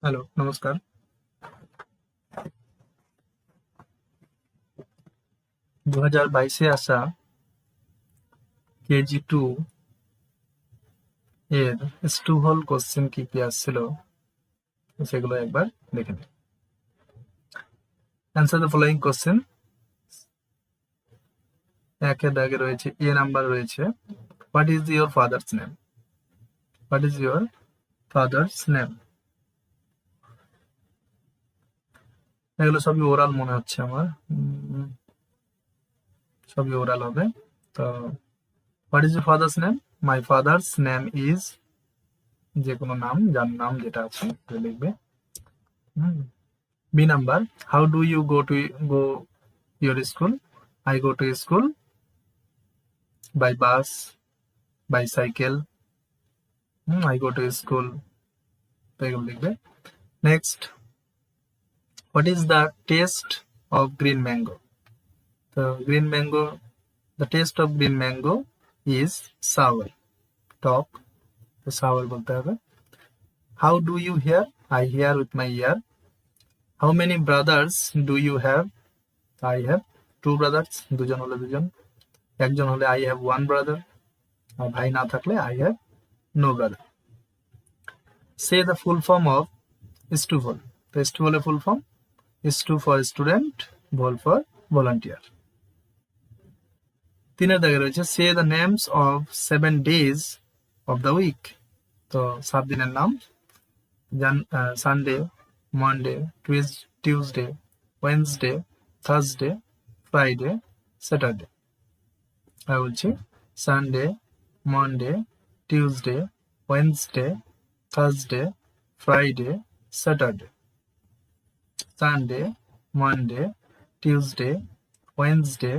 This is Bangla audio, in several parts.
হ্যালো, নমস্কার। 2022 এ আসা KG2 এর স্টুহল কোশ্চেন কি কি আসছিল সেগুলো একবার দেখে নিই। Answer the following question. একের দাগে রয়েছে, এ নাম্বার রয়েছে, what is your father's name? What is your father's name? এগুলো সবই ওরাল মনে হচ্ছে আমার, সবই ওরাল হবে। তো what is your father's name? My father's name is, যে কোনো নাম, যার নাম যেটা আছে সেটা লিখবে। B number, how do you go your school? I go to school by bus, by cycle. I go to school. Next, what is the taste of green mango? The taste of green mango is sour. Top, the sour bolte hobe. How do you hear? I hear with my ear. How many brothers do you have? I have 2 brothers. দুজন হলে দুজন, একজন হলে I have 1 brother, আর ভাই না থাকলে I have no brother. Say the full form of STUVOL. তো STUVOL এর full form, STU for student, VOL for volunteer. 3 এর দাগে রয়েছে, say the names of 7 days of the week. তো 7 দিনের নাম, Sunday, Monday, Tuesday, Wednesday, Thursday, Friday, Saturday. আমি বলছি Sunday, Monday, Tuesday, Wednesday, Thursday, Friday, Saturday. Sunday, Monday, Tuesday, Wednesday,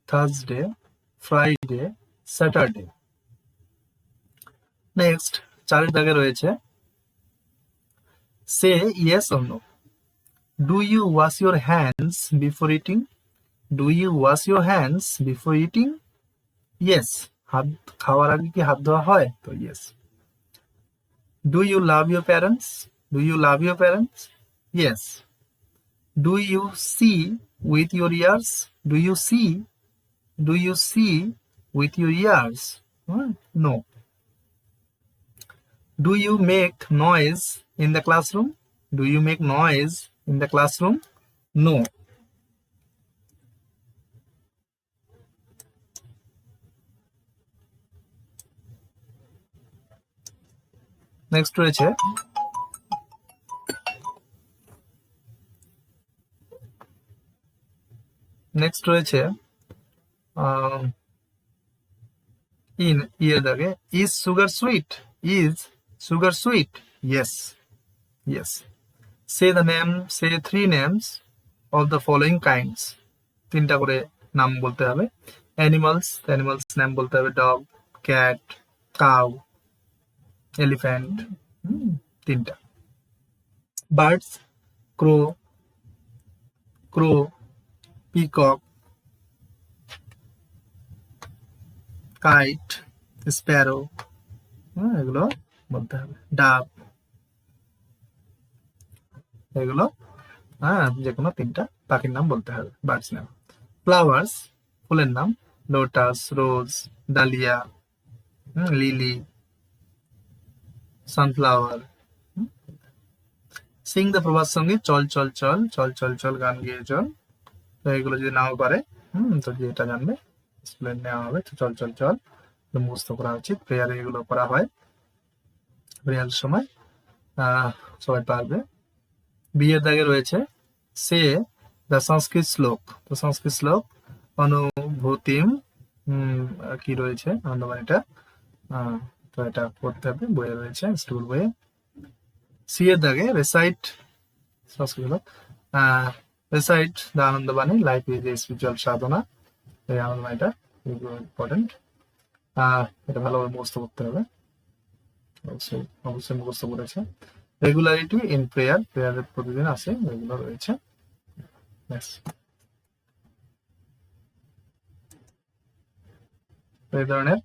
Thursday, Friday, Saturday. Next 4 এর দাগে রয়েছে, say yes or no. Do you wash your hands before eating? Do you wash your hands before eating? Yes, হাত খাওয়ার আগে কি হাত ধোয়া হয়? তো yes. Do you love your parents? Do you love your parents? Yes. Do you see with your ears? Do you see? Do you see with your ears? No. Do you make noise in the classroom? Do you make noise in the classroom? No. Next রয়েছে, in ear দাগে, is sugar sweet? Is sugar sweet? Yes. Yes. Say 3 names of the following kinds. 3টা করে নাম বলতে হবে। Animals নাম বলতে হবে, dog, cat, cow, elephant. 3টা। Birds, crow, peacock, kite, sparrow. এগুলো বলতে হবে। Dove, এগুলো যে কোনো 3টা পাখির নাম বলতে হবে, বার্ডস নাম। ফ্লাওয়ার্স, ফুলের নাম, lotus, rose, dahlia, lily, sunflower. Sing the Prabhat Sangeet, চল চল চল, চল চল চল গান গেয়ে চল। তো এগুলো যদি নাও পারে, তো যেটা জানবে স্কুলে নেওয়া হবে। তো চল চল চল মুখস্থ করা উচিত, প্রেয়ারে এগুলো করা হয়, প্রেয়ার সময় সবাই পারবে। বিয়ের দাগে রয়েছে, সে দ্য সংস্কৃত শ্লোক। তো সংস্কৃত শ্লোক, অনুভূতিম, কি রয়েছে আনন্দবাণীটা, তো এটা পড়তে হবে, বইয়ে রয়েছে, স্কুল বইয়ে। সি এর দাগে recite, Sanskrit shloka, recite the Anandabani, life is a spiritual sadhana. এই আনন্দবাণীটা ইম্পর্টেন্ট, এটা ভালোভাবে মুখস্থ করতে হবে, অবশ্যই মুখস্থ করেছে। রেগুলারিটি ইন প্রেয়ার, প্রেয়ারে প্রতিদিন আসে, এগুলো রয়েছে। এই ধরনের